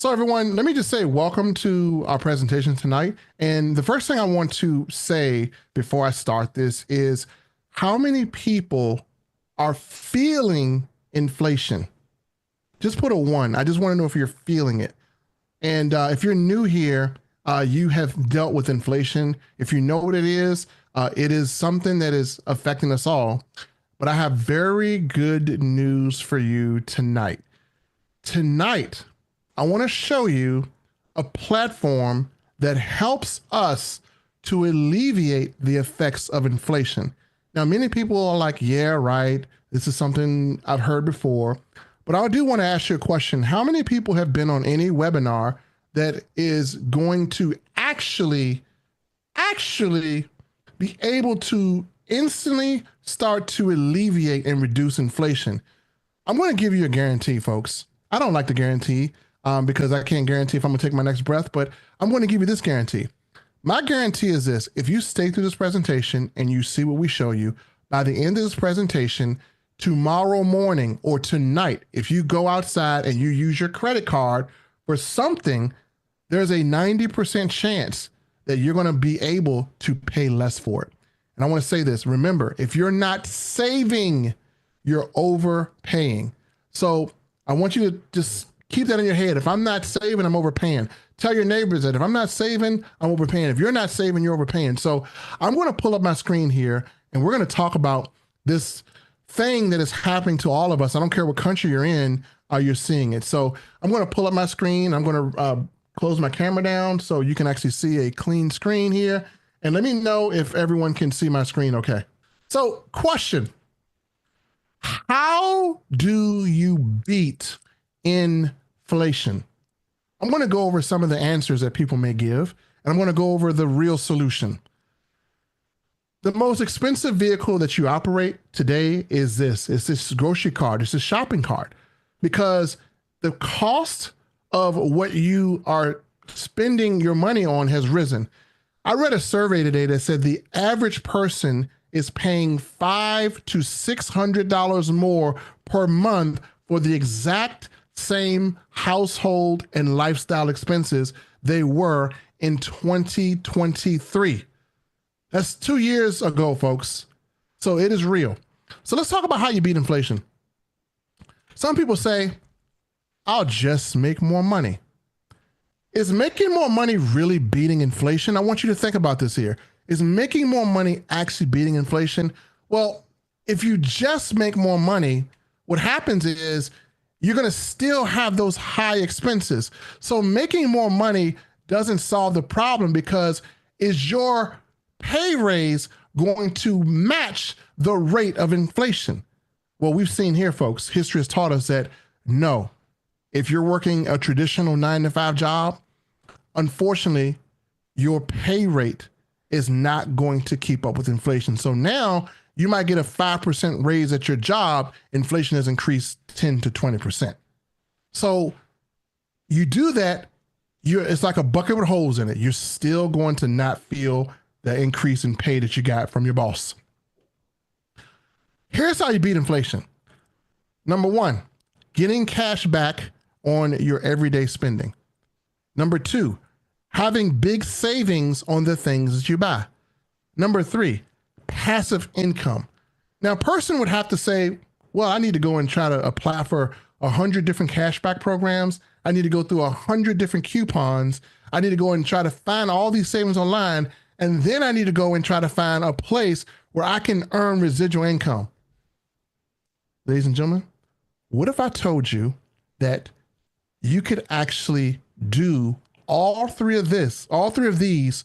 So everyone, let me just say welcome to our presentation tonight. And the first thing I want to say before I start this is how many people are feeling inflation? Just put a one. I just want to know if you're feeling it. And if you're new here, you have dealt with inflation. If you know what it is something that is affecting us all. But I have very good news for you tonight. Tonight, I want to show you a platform that helps us to alleviate the effects of inflation. Now, many people are like, yeah, right. This is something I've heard before. But I do want to ask you a question. How many people have been on any webinar that is going to actually be able to instantly start to alleviate and reduce inflation? I'm going to give you a guarantee, folks. I don't like to guarantee because I can't guarantee if I'm going to take my next breath, but I'm going to give you this guarantee. My guarantee is this: if you stay through this presentation and you see what we show you, by the end of this presentation, tomorrow morning or tonight, if you go outside and you use your credit card for something, there's a 90% chance that you're going to be able to pay less for it. And I want to say this: remember, if you're not saving, you're overpaying. So I want you to just keep that in your head. If I'm not saving, I'm overpaying. Tell your neighbors that if I'm not saving, I'm overpaying. If you're not saving, you're overpaying. So I'm going to pull up my screen here and we're going to talk about this thing that is happening to all of us. I don't care what country you're in, you're seeing it. So I'm going to pull up my screen. I'm going to close my camera down so you can actually see a clean screen here. And let me know if everyone can see my screen okay. So question: how do you beat inflation? I'm going to go over some of the answers that people may give, and I'm going to go over the real solution. The most expensive vehicle that you operate today is this. It's this grocery cart. It's this shopping cart, because the cost of what you are spending your money on has risen. I read a survey today that said the average person is paying $500 to $600 more per month for the exact same household and lifestyle expenses they were in 2023. That's 2 years ago, folks. So it is real. So let's talk about how you beat inflation. Some people say, I'll just make more money. Is making more money really beating inflation? I want you to think about this here. Is making more money actually beating inflation? Well, if you just make more money, what happens is you're going to still have those high expenses. So making more money doesn't solve the problem, because is your pay raise going to match the rate of inflation? Well, we've seen here, folks, history has taught us that no. If you're working a traditional 9-to-5 job, unfortunately, your pay rate is not going to keep up with inflation. So now you might get a 5% raise at your job. Inflation has increased 10 to 20%. So you do that, it's like a bucket with holes in it. You're still going to not feel the increase in pay that you got from your boss. Here's how you beat inflation. Number one, getting cash back on your everyday spending. Number two, having big savings on the things that you buy. Number three, passive income. Now, a person would have to say, well, I need to go and try to apply for 100 different cashback programs. I need to go through 100 different coupons. I need to go and try to find all these savings online. And then I need to go and try to find a place where I can earn residual income. Ladies and gentlemen, what if I told you that you could actually do all three of these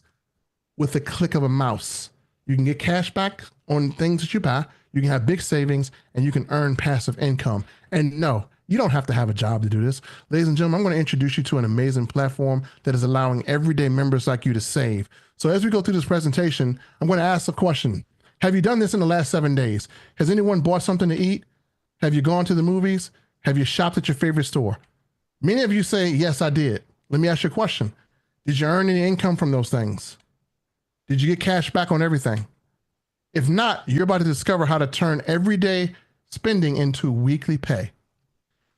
with the click of a mouse? You can get cash back on things that you buy, you can have big savings, and you can earn passive income. And no, you don't have to have a job to do this. Ladies and gentlemen, I'm going to introduce you to an amazing platform that is allowing everyday members like you to save. So as we go through this presentation, I'm going to ask a question. Have you done this in the last 7 days? Has anyone bought something to eat? Have you gone to the movies? Have you shopped at your favorite store? Many of you say, yes, I did. Let me ask you a question. Did you earn any income from those things? Did you get cash back on everything? If not, you're about to discover how to turn everyday spending into weekly pay.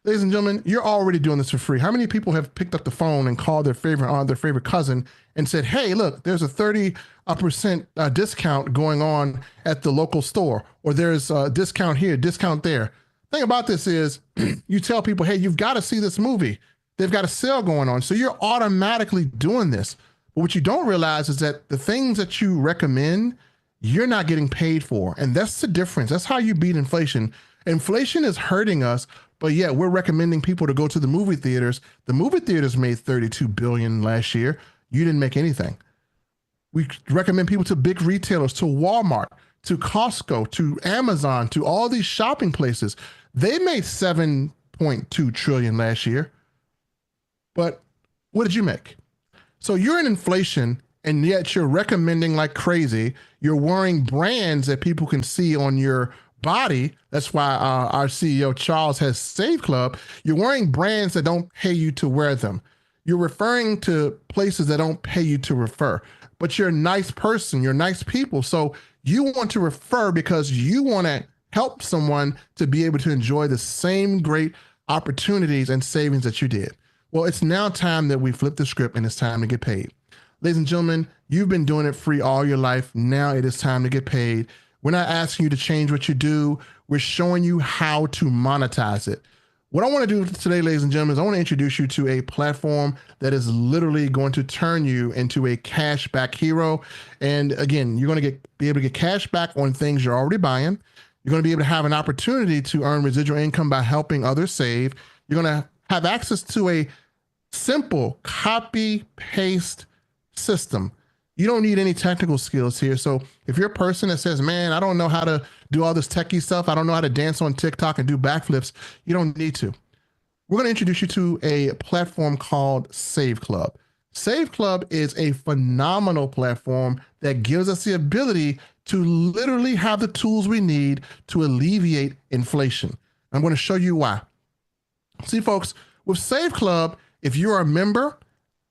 Ladies and gentlemen, you're already doing this for free. How many people have picked up the phone and called their favorite aunt, their favorite cousin, and said, hey, look, there's a 30% discount going on at the local store, or there's a discount here, discount there. Thing about this is you tell people, hey, you've got to see this movie. They've got a sale going on. So you're automatically doing this. But what you don't realize is that the things that you recommend, you're not getting paid for. And that's the difference. That's how you beat inflation. Inflation is hurting us, but yet we're recommending people to go to the movie theaters. The movie theaters made $32 billion last year. You didn't make anything. We recommend people to big retailers, to Walmart, to Costco, to Amazon, to all these shopping places. They made $7.2 trillion last year. But what did you make? So you're in inflation, and yet you're recommending like crazy. You're wearing brands that people can see on your body. That's why our CEO Charles has Save Club. You're wearing brands that don't pay you to wear them. You're referring to places that don't pay you to refer. But you're a nice person. You're nice people. So you want to refer because you want to help someone to be able to enjoy the same great opportunities and savings that you did. Well, it's now time that we flip the script and it's time to get paid. Ladies and gentlemen, you've been doing it free all your life. Now it is time to get paid. We're not asking you to change what you do. We're showing you how to monetize it. What I want to do today, ladies and gentlemen, is I want to introduce you to a platform that is literally going to turn you into a cashback hero. And again, you're going to be able to get cash back on things you're already buying. You're going to be able to have an opportunity to earn residual income by helping others save. You're going to have access to a simple copy paste system. You don't need any technical skills here. So if you're a person that says, man, I don't know how to do all this techie stuff, I don't know how to dance on TikTok and do backflips, you don't need to. We're going to introduce you to a platform called Save Club. Save Club is a phenomenal platform that gives us the ability to literally have the tools we need to alleviate inflation. I'm going to show you why. See, folks, with Save Club, if you're a member,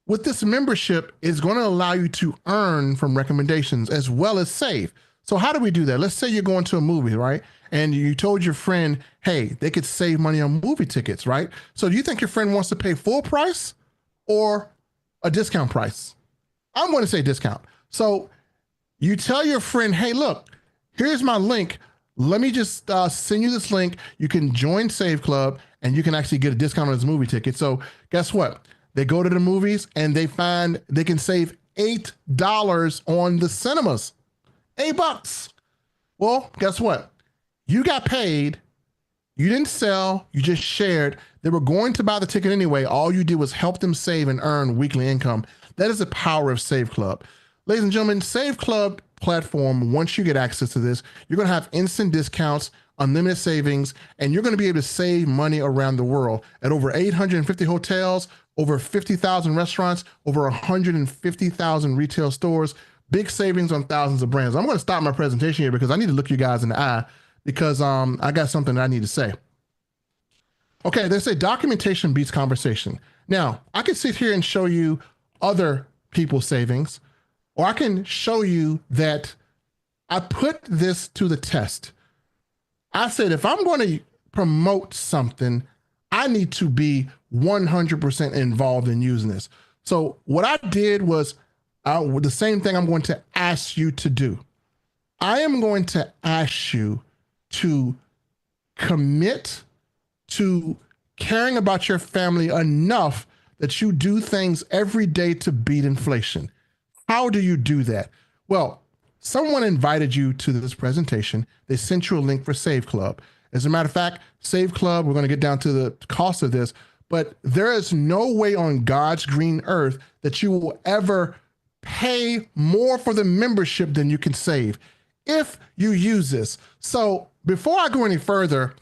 with this membership, it's going to allow you to earn from recommendations as well as save. So how do we do that? Let's say you're going to a movie, right? And you told your friend, hey, they could save money on movie tickets, right? So do you think your friend wants to pay full price or a discount price? I'm going to say discount. So you tell your friend, hey, look, here's my link. Let me just send you this link. You can join Save Club and you can actually get a discount on this movie ticket. So guess what? They go to the movies and they find they can save $8 on the cinemas. $8. Well, guess what? You got paid. You didn't sell. You just shared. They were going to buy the ticket anyway. All you did was help them save and earn weekly income. That is the power of Save Club. Ladies and gentlemen, Save Club platform, once you get access to this, you're going to have instant discounts, unlimited savings, and you're going to be able to save money around the world at over 850 hotels, over 50,000 restaurants, over 150,000 retail stores, big savings on thousands of brands. I'm going to stop my presentation here because I need to look you guys in the eye because I got something that I need to say. Okay, they say documentation beats conversation. Now, I can sit here and show you other people's savings, or I can show you that I put this to the test. I said, if I'm going to promote something, I need to be 100% involved in using this. So what I did was the same thing I'm going to ask you to do. I am going to ask you to commit to caring about your family enough that you do things every day to beat inflation. How do you do that? Well, someone invited you to this presentation. They sent you a link for Save Club. As a matter of fact, Save Club, we're going to get down to the cost of this, but there is no way on God's green earth that you will ever pay more for the membership than you can save if you use this. So before I go any further,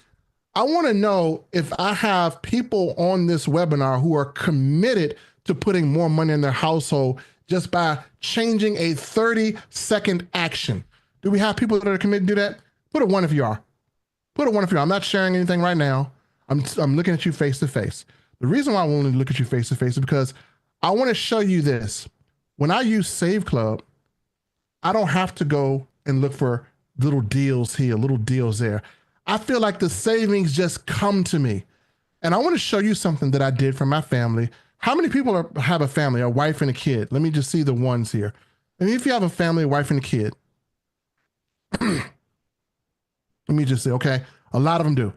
I want to know if I have people on this webinar who are committed to putting more money in their household just by changing a 30-second action. Do we have people that are committed to do that? Put a one if you are. Put a one if you are. I'm not sharing anything right now. I'm looking at you face to face. The reason why I want to look at you face to face is because I want to show you this. When I use Save Club, I don't have to go and look for little deals here, little deals there. I feel like the savings just come to me. And I want to show you something that I did for my family. How many people have a family, a wife and a kid? Let me just see the ones here. And if you have a family, a wife and a kid, let me just say, okay, a lot of them do.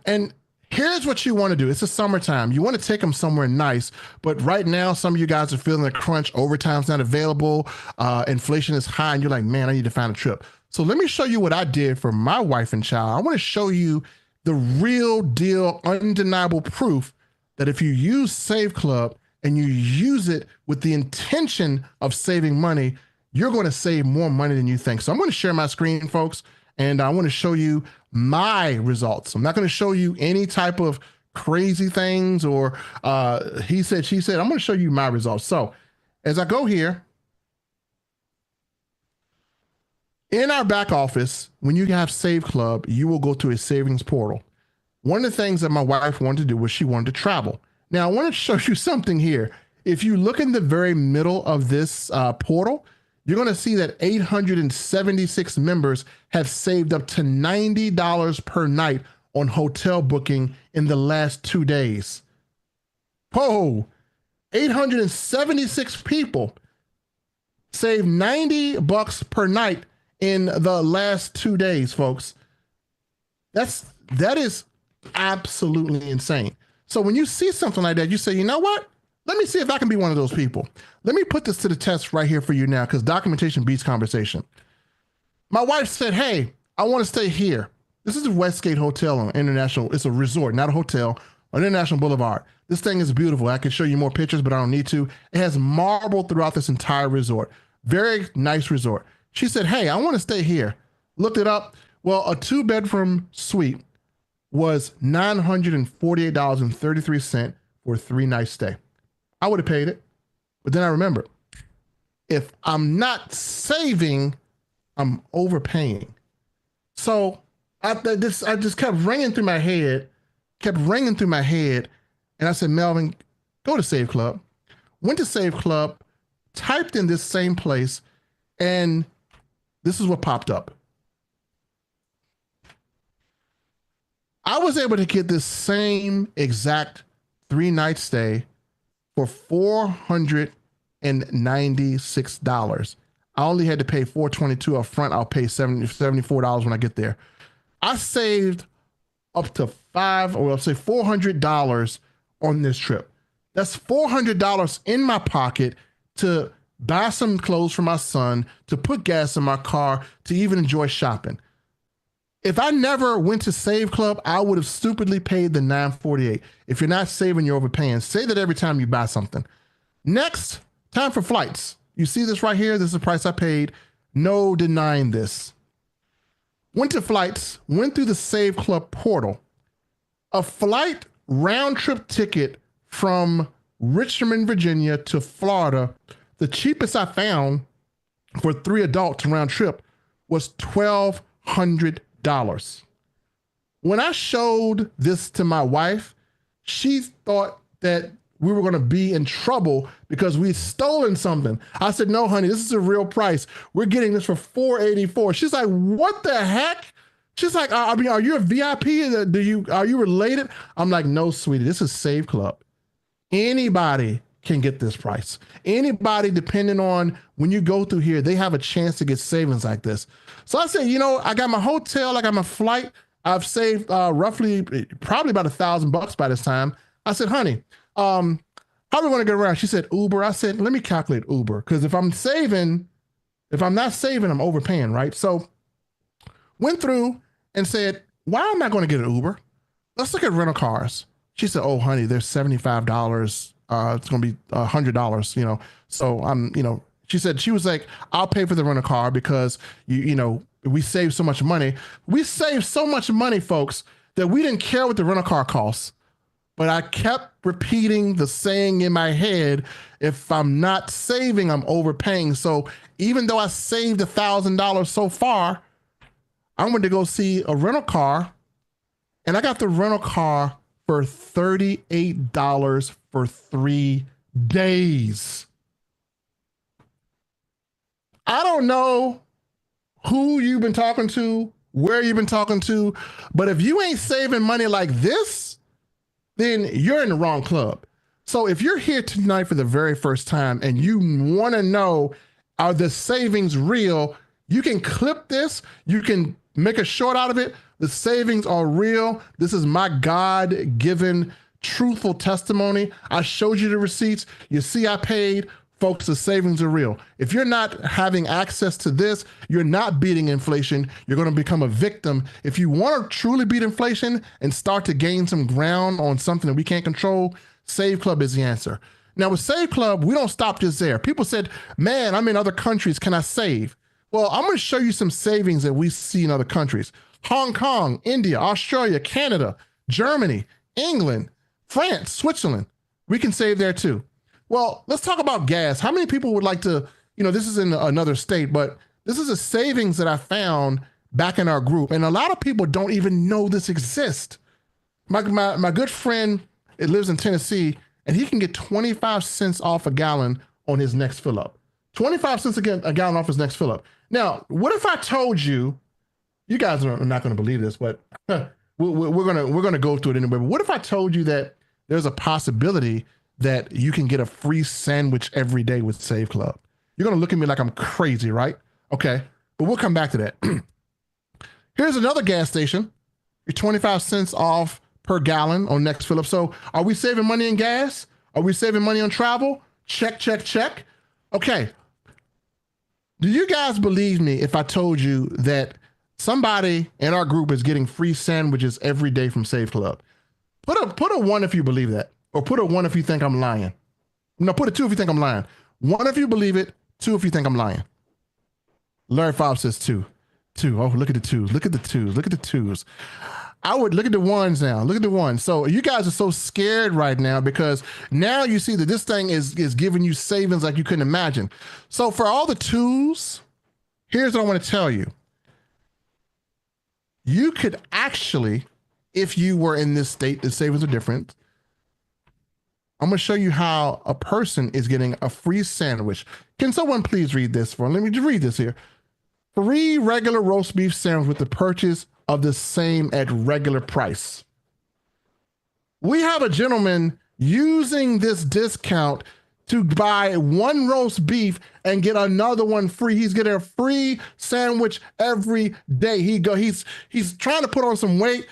And here's what you want to do. It's the summertime. You want to take them somewhere nice, but right now, some of you guys are feeling a crunch. Overtime's not available. Inflation is high, and you're like, man, I need to find a trip. So let me show you what I did for my wife and child. I want to show you the real deal, undeniable proof that if you use Save Club and you use it with the intention of saving money, you're going to save more money than you think. So I'm going to share my screen, folks, and I want to show you my results. I'm not going to show you any type of crazy things or he said, she said. I'm going to show you my results. So as I go here, in our back office, when you have Save Club, you will go to a savings portal. One of the things that my wife wanted to do was she wanted to travel. Now, I want to show you something here. If you look in the very middle of this portal, you're going to see that 876 members have saved up to $90 per night on hotel booking in the last 2 days. Whoa, 876 people saved $90 per night in the last 2 days, folks. That is absolutely insane. So when you see something like that, you say, you know what? Let me see if I can be one of those people. Let me put this to the test right here for you now, because documentation beats conversation. My wife said, hey, I want to stay here. This is the Westgate Hotel on International. It's a resort, not a hotel, on International Boulevard. This thing is beautiful. I can show you more pictures, but I don't need to. It has marble throughout this entire resort. Very nice resort. She said, hey, I want to stay here. Looked it up. Well, a 2-bedroom suite was $948.33 for a 3-night stay. I would have paid it. But then I remembered, if I'm not saving, I'm overpaying. So I just kept ringing through my head, and I said, Melvin, go to Save Club. Went to Save Club, typed in this same place, and this is what popped up. I was able to get this same exact 3-night stay for $496. I only had to pay $422 up front. I'll pay $74 when I get there. I saved up to $400 on this trip. That's $400 in my pocket to buy some clothes for my son, to put gas in my car, to even enjoy shopping. If I never went to Save Club, I would have stupidly paid the $948. If you're not saving, you're overpaying. Say that every time you buy something. Next, time for flights. You see this right here? This is the price I paid. No denying this. Went to flights, went through the Save Club portal. A flight round trip ticket from Richmond, Virginia to Florida, the cheapest I found for 3 adults round trip was $1,200. When I showed this to my wife, she thought that we were going to be in trouble because we'd stolen something. I said, no, honey, this is a real price. We're getting this for $484. She's like, what the heck? She's like, I mean, are you a VIP? Are you related? I'm like, no, sweetie, this is Save Club. Anybody can get this price. Anybody, depending on when you go through here, they have a chance to get savings like this. So I said, you know, I got my hotel, I got my flight. I've saved probably about $1,000 by this time. I said, honey, how do we want to get around? She said, Uber. I said, let me calculate Uber. Because if I'm not saving, I'm overpaying, right? So went through and said, why am I going to get an Uber? Let's look at rental cars. She said, oh, honey, there's $75. It's going to be $100, you know? So she was like, I'll pay for the rental car because we save so much money. We saved so much money, folks, that we didn't care what the rental car costs. But I kept repeating the saying in my head, if I'm not saving, I'm overpaying. So even though I saved $1,000 so far, I went to go see a rental car, and I got the rental car for $38 for 3 days. I don't know who you've been talking to, where you've been talking to, but if you ain't saving money like this, then you're in the wrong club. So if you're here tonight for the very first time and you want to know, are the savings real? You can clip this. You can make a short out of it. The savings are real. This is my God-given truthful testimony. I showed you the receipts. You see I paid. Folks, the savings are real. If you're not having access to this, you're not beating inflation. You're going to become a victim. If you want to truly beat inflation and start to gain some ground on something that we can't control, Save Club is the answer. Now with Save Club, we don't stop just there. People said, man, I'm in other countries. Can I save? Well, I'm going to show you some savings that we see in other countries. Hong Kong, India, Australia, Canada, Germany, England, France, Switzerland. We can save there too. Well, let's talk about gas. How many people would like to, this is in another state, but this is a savings that I found back in our group. And a lot of people don't even know this exists. My good friend, it lives in Tennessee, and he can get 25 cents off a gallon on his next fill up. 25 cents a gallon off his next fill up. Now, what if I told you, you guys are not going to believe this, but we're going to go through it anyway. But what if I told you that there's a possibility that you can get a free sandwich every day with Save Club? You're going to look at me like I'm crazy, right? Okay, but we'll come back to that. Here's another gas station. You're 25 cents off per gallon on next fill up. So are we saving money in gas? Are we saving money on travel? Check, check, check. Okay. Do you guys believe me if I told you that somebody in our group is getting free sandwiches every day from Save Club? Put a 1 if you believe that. Or put a 1 if you think I'm lying. No, put a 2 if you think I'm lying. 1 if you believe it, 2 if you think I'm lying. Larry Fobb says 2. 2. Oh, look at the 2s. Look at the 2s. Look at the 2s. I would look at the 1s now. Look at the 1s. So you guys are so scared right now because now you see that this thing is giving you savings like you couldn't imagine. So for all the 2s, here's what I want to tell you. You could actually, if you were in this state, the savings are different. I'm going to show you how a person is getting a free sandwich. Can someone please read this for me? Let me just read this here. Free regular roast beef sandwich with the purchase of the same at regular price. We have a gentleman using this discount to buy 1 roast beef and get another one free. He's getting a free sandwich every day. He's trying to put on some weight.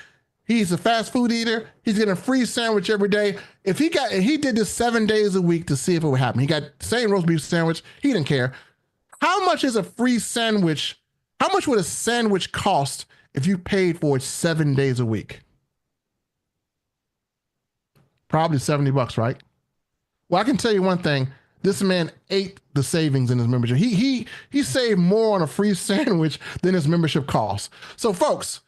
He's a fast food eater. He's getting a free sandwich every day. If he did this 7 days a week to see if it would happen. He got the same roast beef sandwich. He didn't care. How much is a free sandwich? How much would a sandwich cost if you paid for it 7 days a week? Probably $70, right? Well, I can tell you one thing. This man ate the savings in his membership. He saved more on a free sandwich than his membership costs. So folks,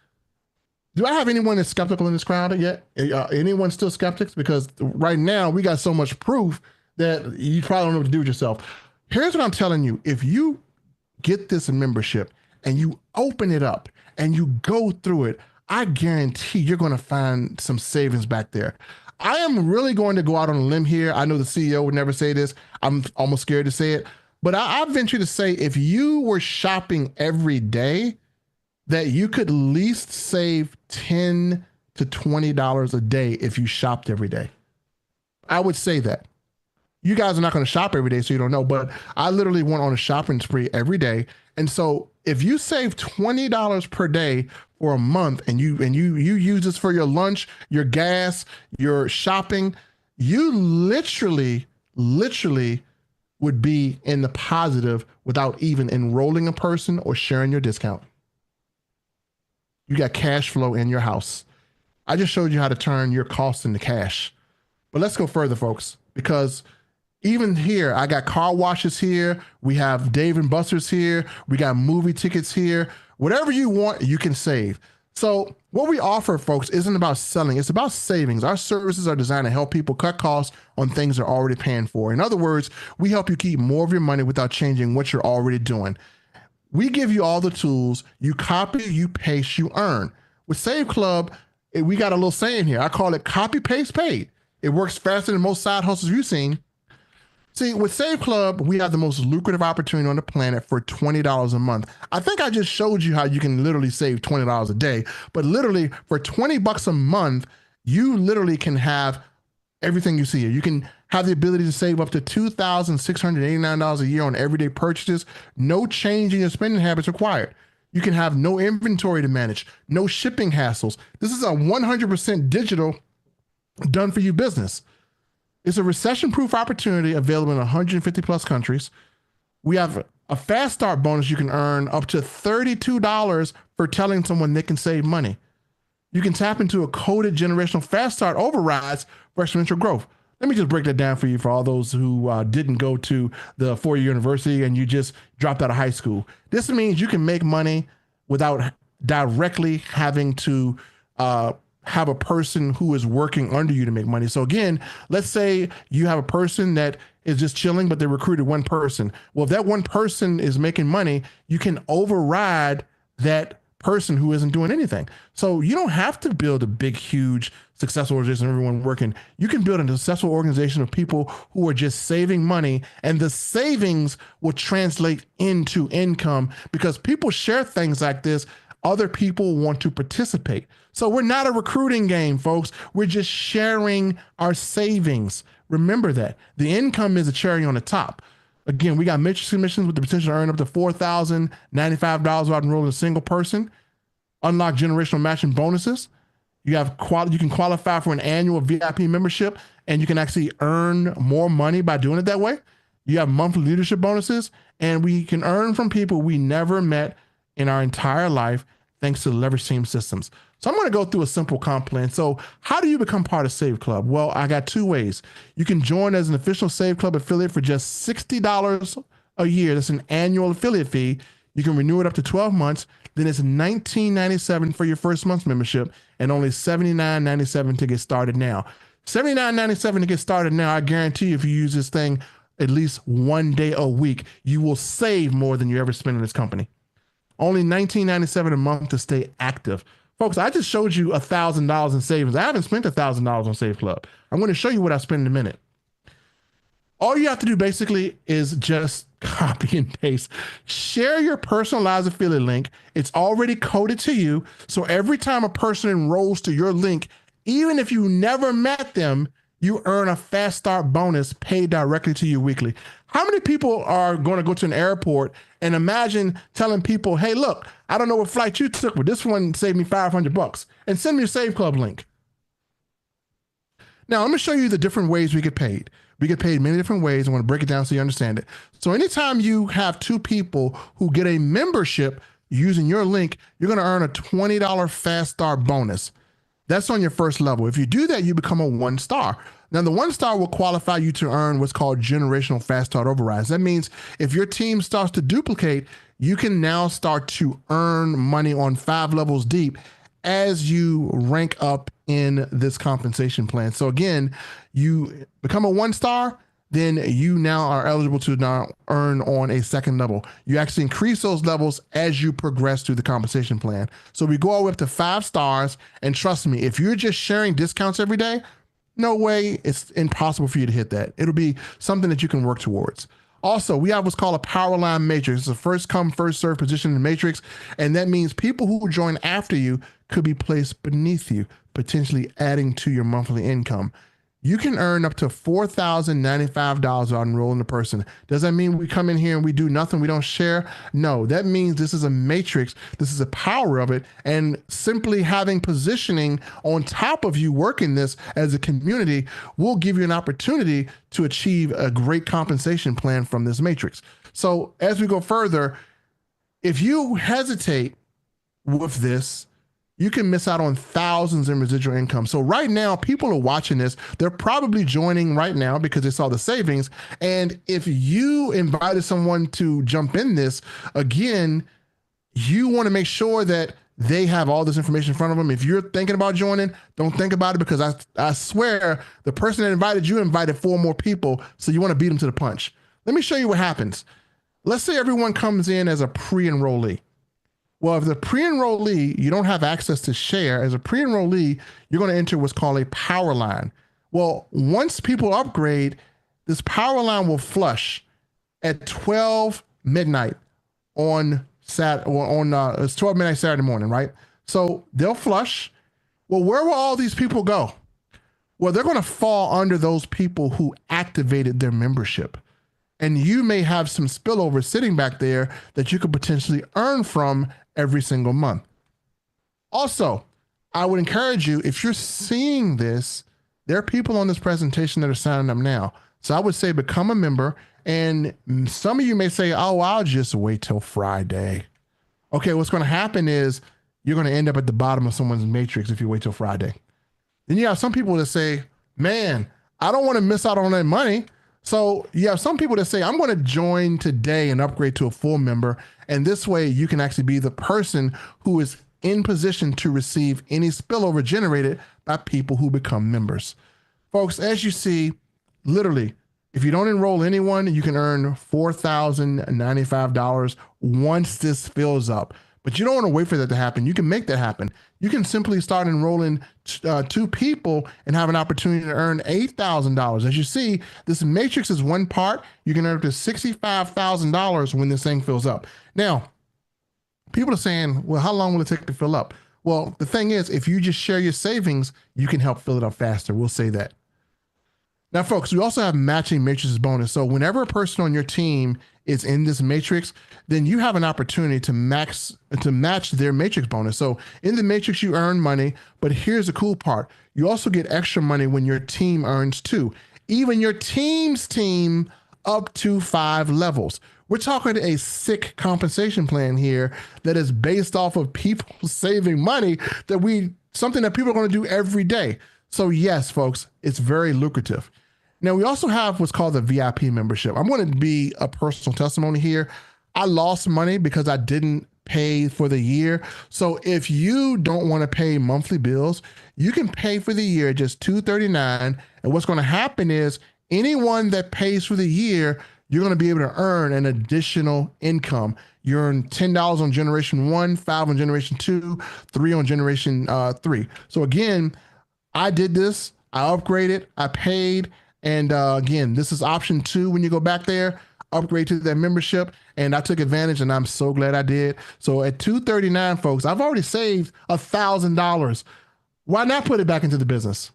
do I have anyone that's skeptical in this crowd yet? Anyone still skeptics? Because right now we got so much proof that you probably don't know what to do with yourself. Here's what I'm telling you. If you get this membership and you open it up and you go through it, I guarantee you're going to find some savings back there. I am really going to go out on a limb here. I know the CEO would never say this. I'm almost scared to say it. But I venture to say if you were shopping every day, that you could at least save $10 to $20 a day if you shopped every day. I would say that. You guys are not going to shop every day, so you don't know, but I literally went on a shopping spree every day. And so if you save $20 per day for a month and you use this for your lunch, your gas, your shopping, you literally would be in the positive without even enrolling a person or sharing your discount. You got cash flow in your house. I just showed you how to turn your costs into cash. But let's go further, folks, because even here, I got car washes here. We have Dave and Buster's here. We got movie tickets here. Whatever you want, you can save. So what we offer, folks, isn't about selling. It's about savings. Our services are designed to help people cut costs on things they're already paying for. In other words, we help you keep more of your money without changing what you're already doing. We give you all the tools. You copy, you paste, you earn. With Save Club, we got a little saying here. I call it copy, paste, paid. It works faster than most side hustles you've seen. See, with Save Club, we have the most lucrative opportunity on the planet for $20 a month. I think I just showed you how you can literally save $20 a day, but literally for $20 a month, You literally can have everything you see here. You can have the ability to save up to $2,689 a year on everyday purchases. No change in your spending habits required. You can have no inventory to manage, no shipping hassles. This is a 100% digital done for you business. It's a recession proof opportunity available in 150 plus countries. We have a fast start bonus. You can earn up to $32 for telling someone they can save money. You can tap into a coded generational fast start overrides for exponential growth. Let me just break that down for you for all those who didn't go to the 4-year university and you just dropped out of high school. This means you can make money without directly having to have a person who is working under you to make money. So again, let's say you have a person that is just chilling, but they recruited one person. Well, if that one person is making money, you can override that person who isn't doing anything. So you don't have to build a big, huge, successful organization, everyone working. You can build a successful organization of people who are just saving money, and the savings will translate into income because people share things like this. Other people want to participate. So we're not a recruiting game, folks. We're just sharing our savings. Remember that. The income is a cherry on the top. Again, we got matrix commissions with the potential to earn up to $4,095 without enrolling a single person. Unlock generational matching bonuses. You can qualify for an annual VIP membership, and you can actually earn more money by doing it that way. You have monthly leadership bonuses, and we can earn from people we never met in our entire life thanks to the leverage team systems. So I'm going to go through a simple comp plan. So how do you become part of Save Club? Well, I got two ways. You can join as an official Save Club affiliate for just $60 a year. That's an annual affiliate fee. You can renew it up to 12 months. Then it's $19.97 for your first month's membership and only $79.97 to get started now. $79.97 to get started now. I guarantee you, if you use this thing at least one day a week, you will save more than you ever spend in this company. Only $19.97 a month to stay active. Folks, I just showed you $1,000 in savings. I haven't spent $1,000 on Save Club. I'm going to show you what I spend in a minute. All you have to do basically is just copy and paste. Share your personalized affiliate link. It's already coded to you. So every time a person enrolls to your link, even if you never met them, you earn a fast start bonus paid directly to you weekly. How many people are going to go to an airport and imagine telling people, hey, look, I don't know what flight you took, but this one saved me $500 and send me a Save Club link. Now, I'm going to show you the different ways we get paid. We get paid many different ways. I want to break it down so you understand it. So anytime you have two people who get a membership using your link, you're going to earn a $20 fast start bonus. That's on your first level. If you do that, you become a 1-star. Now, the 1-star will qualify you to earn what's called generational fast start overrides. That means if your team starts to duplicate, you can now start to earn money on 5 levels deep as you rank up in this compensation plan. So again, you become a 1-star, then you now are eligible to now earn on a second level. You actually increase those levels as you progress through the compensation plan. So we go all the way up to 5 stars. And trust me, if you're just sharing discounts every day, no way, it's impossible for you to hit that. It'll be something that you can work towards. Also, we have what's called a power line matrix. It's a first come, first served position in the matrix. And that means people who join after you could be placed beneath you, potentially adding to your monthly income. You can earn up to $4,095 without enrolling a person. Does that mean we come in here and we do nothing, we don't share? No, that means this is a matrix. This is the power of it. And simply having positioning on top of you working this as a community will give you an opportunity to achieve a great compensation plan from this matrix. So as we go further, if you hesitate with this, you can miss out on thousands in residual income. So right now, people are watching this. They're probably joining right now because they saw the savings. And if you invited someone to jump in this, again, you want to make sure that they have all this information in front of them. If you're thinking about joining, don't think about it because I swear the person that invited you invited 4 more people. So you want to beat them to the punch. Let me show you what happens. Let's say everyone comes in as a pre-enrollee. Well, if the pre-enrollee, you don't have access to share, as a pre-enrollee, you're going to enter what's called a power line. Well, once people upgrade, this power line will flush at 12 midnight on it's 12 midnight Saturday morning, right? So they'll flush. Well, where will all these people go? Well, they're going to fall under those people who activated their membership. And you may have some spillover sitting back there that you could potentially earn from every single month. Also, I would encourage you, if you're seeing this, there are people on this presentation that are signing up now. So I would say become a member. And some of you may say, oh, I'll just wait till Friday. Okay, what's going to happen is you're going to end up at the bottom of someone's matrix if you wait till Friday. Then you have some people that say, man, I don't want to miss out on that money. So you have some people that say, I'm going to join today and upgrade to a full member. And this way you can actually be the person who is in position to receive any spillover generated by people who become members. Folks, as you see, literally, if you don't enroll anyone, you can earn $4,095 once this fills up. But you don't want to wait for that to happen. You can make that happen. You can simply start enrolling 2 people and have an opportunity to earn $8,000. As you see, this matrix is one part. You can earn up to $65,000 when this thing fills up. Now, people are saying, well, how long will it take to fill up? Well, the thing is, if you just share your savings, you can help fill it up faster. We'll say that. Now, folks, we also have matching matrices bonus. So whenever a person on your team is in this matrix, then you have an opportunity to match their matrix bonus. So in the matrix, you earn money, but here's the cool part. You also get extra money when your team earns too. Even your team's team up to 5 levels. We're talking a sick compensation plan here that is based off of people saving money something that people are going to do every day. So yes, folks, it's very lucrative. Now, we also have what's called the VIP membership. I'm going to be a personal testimony here. I lost money because I didn't pay for the year. So if you don't want to pay monthly bills, you can pay for the year just $239. And what's going to happen is anyone that pays for the year, you're going to be able to earn an additional income. You earn $10 on generation 1, 5 on generation 2, 3 on generation 3. So again, I did this, I upgraded, I paid. And again, this is option 2 when you go back there, upgrade to that membership. And I took advantage and I'm so glad I did. So at $239, folks, I've already saved $1,000. Why not put it back into the business?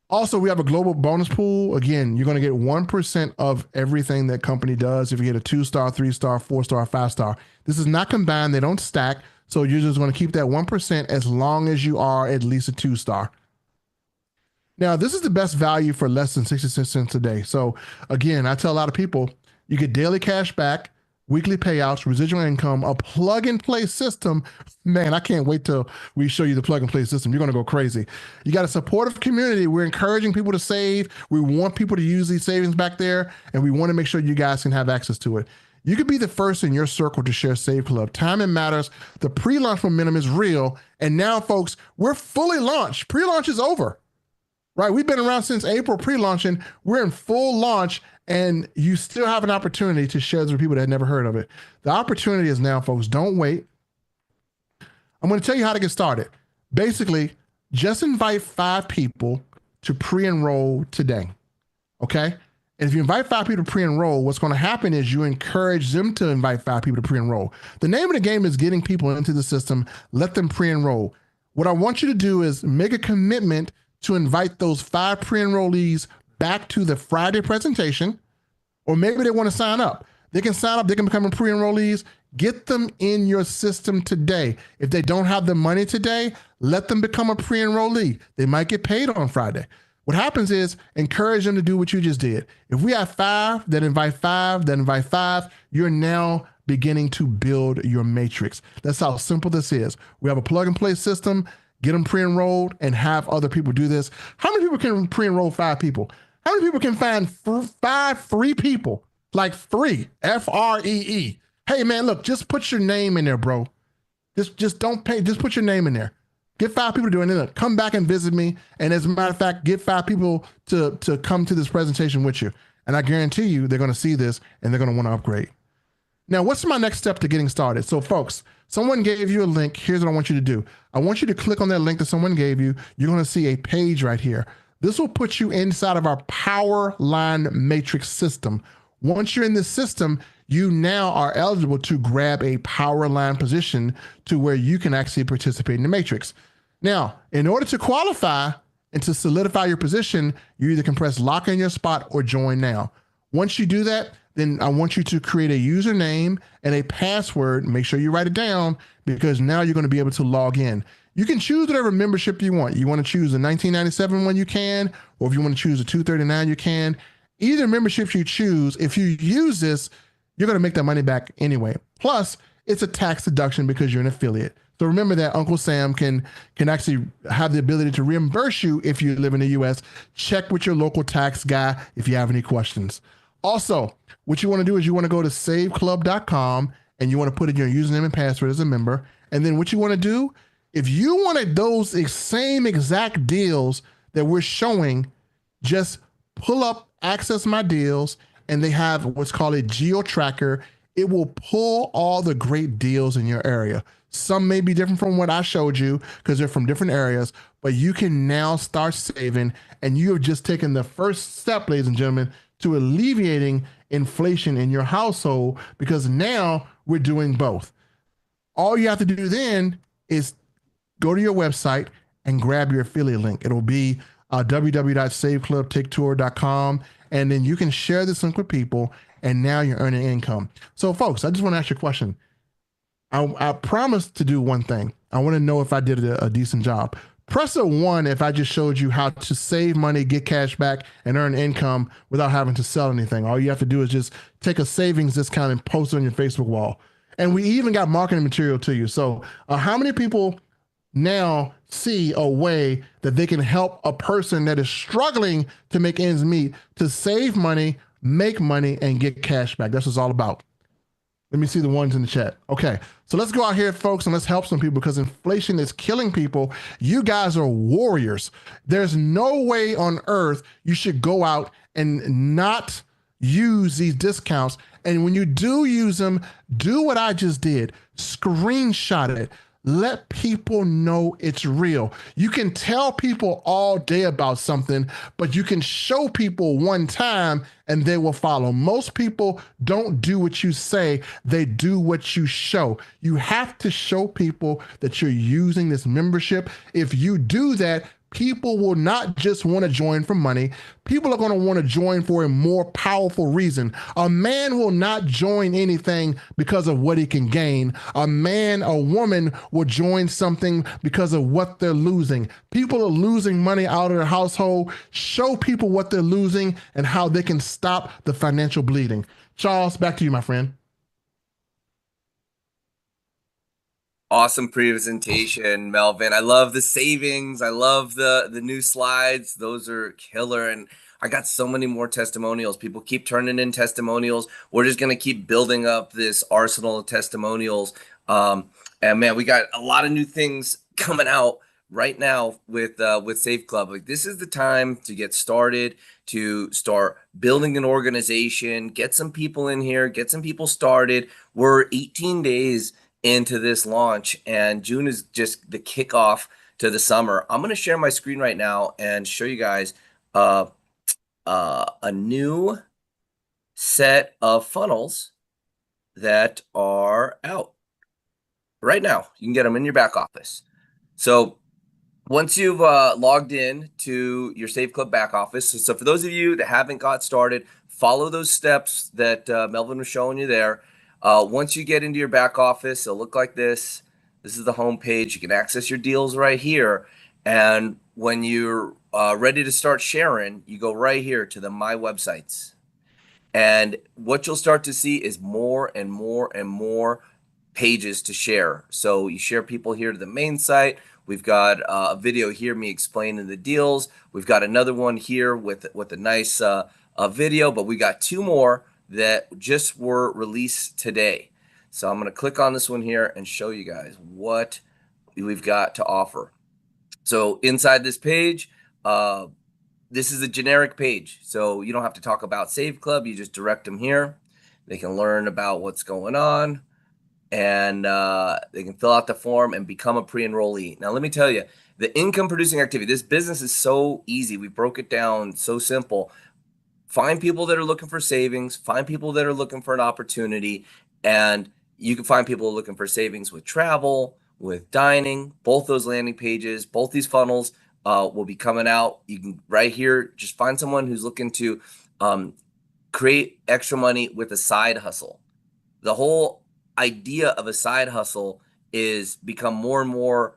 Also, we have a global bonus pool. Again, you're going to get 1% of everything that company does. If you get a 2-star, 3-star, 4-star, 5-star, this is not combined. They don't stack. So you're just going to keep that 1% as long as you are at least a 2-star. Now, this is the best value for less than 66 cents a day. So again, I tell a lot of people, you get daily cash back, weekly payouts, residual income, a plug and play system. Man, I can't wait till we show you the plug and play system. You're going to go crazy. You got a supportive community. We're encouraging people to save. We want people to use these savings back there, and we want to make sure you guys can have access to it. You could be the first in your circle to share Save Club. Timing matters. The pre-launch momentum is real. And now, folks, we're fully launched. Pre-launch is over. Right? We've been around since April pre-launching. We're in full launch, and you still have an opportunity to share this with people that had never heard of it. The opportunity is now, folks. Don't wait. I'm going to tell you how to get started. Basically, just invite 5 people to pre-enroll today. Okay? And if you invite 5 people to pre-enroll, what's going to happen is you encourage them to invite 5 people to pre-enroll. The name of the game is getting people into the system. Let them pre-enroll. What I want you to do is make a commitment to invite those 5 pre-enrollees back to the Friday presentation, or maybe they want to sign up. They can sign up, they can become pre-enrollees. Get them in your system today. If they don't have the money today, let them become a pre-enrollee. They might get paid on Friday. What happens is encourage them to do what you just did. If we have 5 that invite 5, that invite 5, you're now beginning to build your matrix. That's how simple this is. We have a plug and play system. Get them pre-enrolled and have other people do this. How many people can pre-enroll 5 people? How many people can find 5 free people? Like free, F-R-E-E. Hey man, look, just put your name in there, bro. Just don't pay, just put your name in there. Get 5 people to do it. And then come back and visit me. And as a matter of fact, get 5 people to come to this presentation with you. And I guarantee you, they're going to see this and they're going to want to upgrade. Now, what's my next step to getting started? So folks, someone gave you a link. Here's what I want you to do. I want you to click on that link that someone gave you. You're going to see a page right here. This will put you inside of our power line matrix system. Once you're in this system, you now are eligible to grab a power line position to where you can actually participate in the matrix. Now, in order to qualify and to solidify your position, you either can press lock in your spot or join now. Once you do that, then I want you to create a username and a password. Make sure you write it down because now you're going to be able to log in. You can choose whatever membership you want. You want to choose the 1997 one, you can, or if you want to choose the 239, you can. Either membership you choose, if you use this, you're going to make that money back anyway. Plus, it's a tax deduction because you're an affiliate. So remember that Uncle Sam can actually have the ability to reimburse you if you live in the US. Check with your local tax guy if you have any questions. Also, what you want to do is you want to go to saveclub.com and you want to put in your username and password as a member. And then what you want to do, if you wanted those same exact deals that we're showing, just pull up Access My Deals, and they have what's called a geo tracker. It will pull all the great deals in your area. Some may be different from what I showed you because they're from different areas, but you can now start saving, and you have just taken the first step, ladies and gentlemen, to alleviating inflation in your household because now we're doing both. All you have to do then is go to your website and grab your affiliate link. It'll be www.saveclubtaketour.com, and then you can share this link with people, and now you're earning income. So, folks, I just want to ask you a question. I promised to do one thing. I want to know if I did a decent job. Press a 1 if I just showed you how to save money, get cash back, and earn income without having to sell anything. All you have to do is just take a savings discount and post it on your Facebook wall. And we even got marketing material to you. So how many people now see a way that they can help a person that is struggling to make ends meet to save money, make money, and get cash back? That's what it's all about. Let me see the ones in the chat. Okay, so let's go out here, folks, and let's help some people because inflation is killing people. You guys are warriors. There's no way on earth you should go out and not use these discounts. And when you do use them, do what I just did. Screenshot it. Let people know it's real. You can tell people all day about something, but you can show people one time and they will follow. Most people don't do what you say, they do what you show. You have to show people that you're using this membership. If you do that, people will not just want to join for money. People are going to want to join for a more powerful reason. A man will not join anything because of what he can gain. A man, a woman will join something because of what they're losing. People are losing money out of their household. Show people what they're losing and how they can stop the financial bleeding. Charles, back to you, my friend. Awesome presentation, Melvin. I love the savings. I love the new slides. Those are killer. And I got so many more testimonials. People keep turning in testimonials. We're just going to keep building up this arsenal of testimonials. And man, we got a lot of new things coming out right now with Save Club. Like, this is the time to get started, to start building an organization, get some people in here, get some people started. We're 18 days into this launch, and June is just the kickoff to the summer. I'm going to share my screen right now and show you guys a new set of funnels that are out right now. You can get them in your back office. So once you've logged in to your Save Club back office, so for those of you that haven't got started, follow those steps that Melvin was showing you there. Once you get into your back office, it'll look like this. This is the home page. You can access your deals right here. And when you're ready to start sharing, you go right here to the My Websites. And what you'll start to see is more and more and more pages to share. So you share people here to the main site. We've got a video here, me explaining the deals. We've got another one here with a nice video, but we got 2 more that just were released today. So I'm going to click on this one here and show you guys what we've got to offer. So inside this page, this is a generic page. So you don't have to talk about Save Club. You just direct them here. They can learn about what's going on, and they can fill out the form and become a pre-enrollee. Now, let me tell you, the income producing activity, this business is so easy. We broke it down so simple. find people that are looking for savings, find people that are looking for an opportunity, and you can find people looking for savings with travel, with dining. Both those landing pages, both these funnels will be coming out. You can right here just find someone who's looking to create extra money with a side hustle. The whole idea of a side hustle is become more and more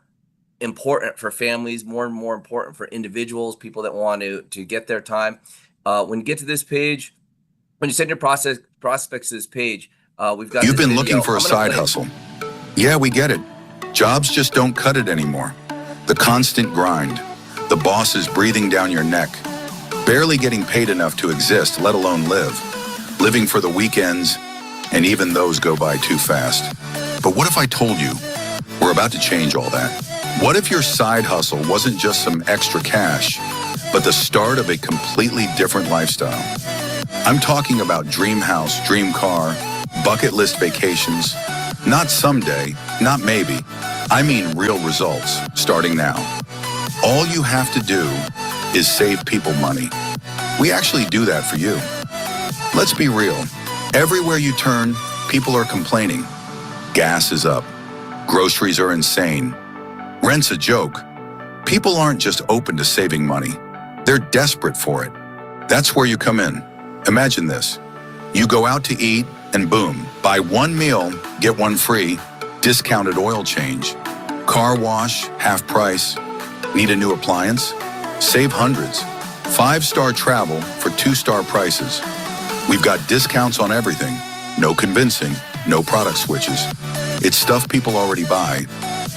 important for families, more and more important for individuals, people that want to get their time. When you get to this page, when you send your prospects to this page, we've got You've this been video. looking for a side hustle. Yeah, we get it. Jobs just don't cut it anymore. The constant grind, the bosses breathing down your neck, barely getting paid enough to exist, let alone live, living for the weekends, and even those go by too fast. But what if I told you we're about to change all that? What if your side hustle wasn't just some extra cash, but the start of a completely different lifestyle? I'm talking about dream house, dream car, bucket list vacations. Not someday, not maybe. I mean real results, starting now. All you have to do is save people money. We actually do that for you. Let's be real. Everywhere you turn, people are complaining. Gas is up. Groceries are insane. Rent's a joke. People aren't just open to saving money. They're desperate for it. That's where you come in. Imagine this. You go out to eat and boom, buy one meal, get one free, discounted oil change. Car wash, half price. Need a new appliance? Save hundreds. 5-star travel for 2-star prices. We've got discounts on everything. No convincing, no product switches. It's stuff people already buy,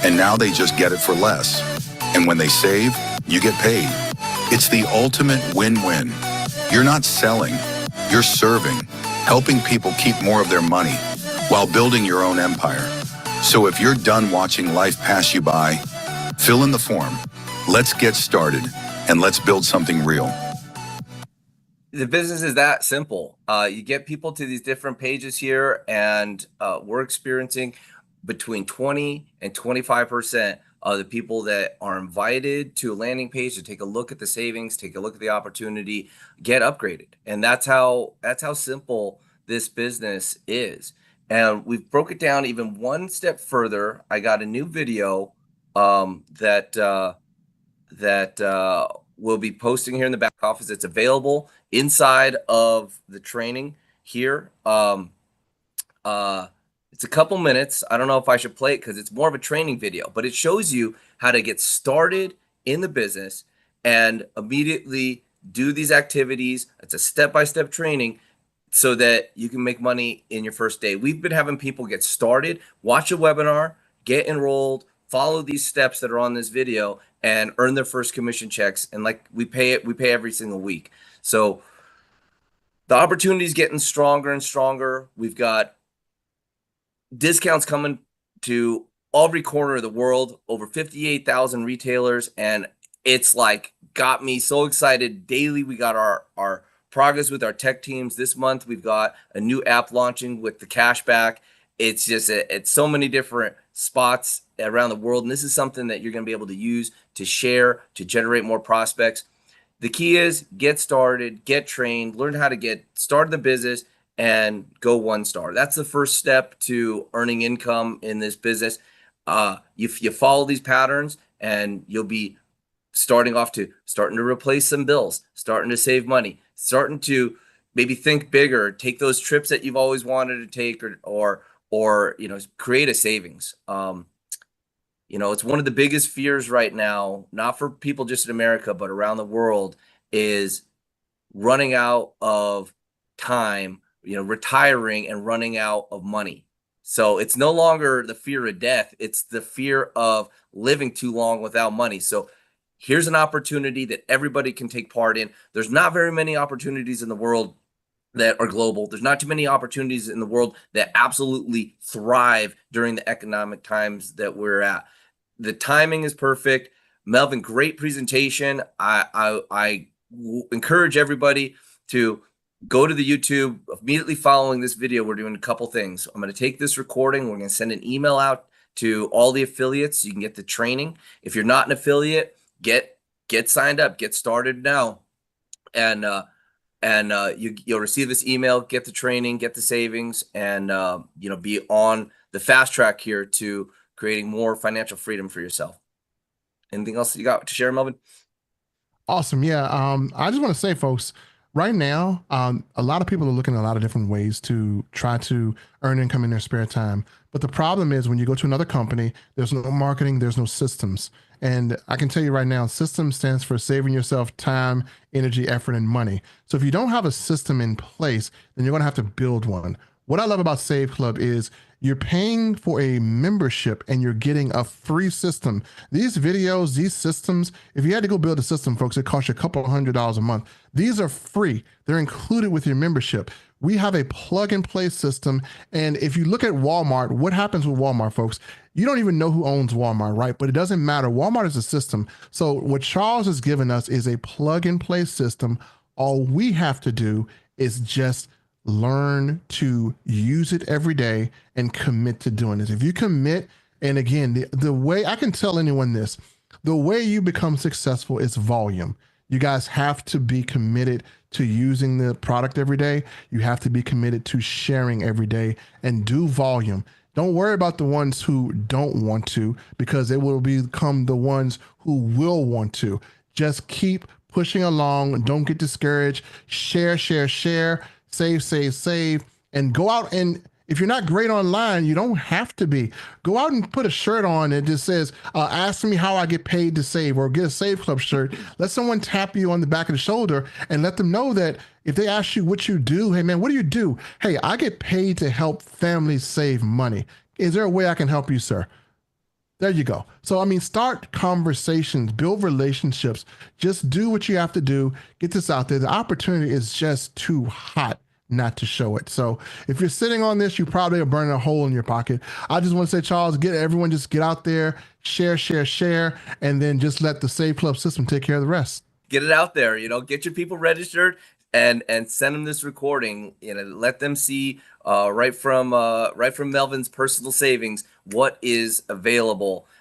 and now they just get it for less. And when they save, you get paid. It's the ultimate win-win. You're not selling, you're serving, helping people keep more of their money while building your own empire. So if you're done watching life pass you by, fill in the form. Let's get started, and let's build something real. The business is that simple. You get people to these different pages here, and we're experiencing between 20 and 25% of the people that are invited to a landing page to take a look at the savings, take a look at the opportunity, get upgraded. And that's how simple this business is. And we've broke it down even one step further. I got a new video that we'll be posting here in the back office. It's available inside of the training here. It's a couple minutes. I don't know if I should play it because it's more of a training video, but it shows you how to get started in the business and immediately do these activities. It's a step-by-step training so that you can make money in your first day. We've been having people get started, watch a webinar, get enrolled, follow these steps that are on this video, and earn their first commission checks. And like we pay every single week. So the opportunity is getting stronger and stronger. We've got discounts coming to every corner of the world, over 58,000 retailers, and it's like got me so excited. Daily we got our progress with our tech teams. This month we've got a new app launching with the Cashback. It's just it's so many different spots around the world, and this is something that you're going to be able to use to share, to generate more prospects. The key is get started, get trained, learn how to get started in the business, and go 1-star. That's the first step to earning income in this business. If you follow these patterns, and you'll be starting to replace some bills, starting to save money, starting to maybe think bigger, take those trips that you've always wanted to take, or create a savings. It's one of the biggest fears right now, not for people just in America, but around the world, is running out of time, retiring and running out of money. So it's no longer the fear of death. It's the fear of living too long without money. So here's an opportunity that everybody can take part in. There's not very many opportunities in the world that are global. There's not too many opportunities in the world that absolutely thrive during the economic times that we're at. The timing is perfect. Melvin, great presentation. I encourage everybody to go to the YouTube immediately following this video. We're doing a couple things. I'm going to take this recording. We're going to send an email out to all the affiliates so you can get the training. If you're not an affiliate, get signed up, get started now. And and you'll receive this email, get the training, get the savings, and be on the fast track here to creating more financial freedom for yourself. Anything else you got to share, Melvin? Awesome. Yeah. I just want to say, folks, right now, a lot of people are looking at a lot of different ways to try to earn income in their spare time. But the problem is when you go to another company, there's no marketing, there's no systems. And I can tell you right now, system stands for saving yourself time, energy, effort, and money. So if you don't have a system in place, then you're going to have to build one. What I love about Save Club is you're paying for a membership and you're getting a free system. These videos, these systems, if you had to go build a system, folks, it costs you a couple $100s a month. These are free. They're included with your membership. We have a plug and play system. And if you look at Walmart, what happens with Walmart, folks? You don't even know who owns Walmart, right? But it doesn't matter. Walmart is a system. So what Charles has given us is a plug and play system. All we have to do is just learn to use it every day and commit to doing this. If you commit, and again, the way I can tell anyone this, the way you become successful is volume. You guys have to be committed to using the product every day. You have to be committed to sharing every day and do volume. Don't worry about the ones who don't want to, because they will become the ones who will want to. Just keep pushing along. Don't get discouraged. Share, share, share. Save, save, save, and go out. And if you're not great online, you don't have to be. Go out and put a shirt on that just says, ask me how I get paid to save, or get a Save Club shirt. Let someone tap you on the back of the shoulder and let them know that if they ask you what you do, hey man, what do you do? Hey, I get paid to help families save money. Is there a way I can help you, sir? There you go. So, I mean, start conversations, build relationships, just do what you have to do. Get this out there. The opportunity is just too hot not to show it. So if you're sitting on this, you probably are burning a hole in your pocket. I just want to say, Charles, just get out there, share, share, share, and then just let the Save Club system take care of the rest. Get it out there, get your people registered and send them this recording, let them see right from Melvin's personal savings what is available.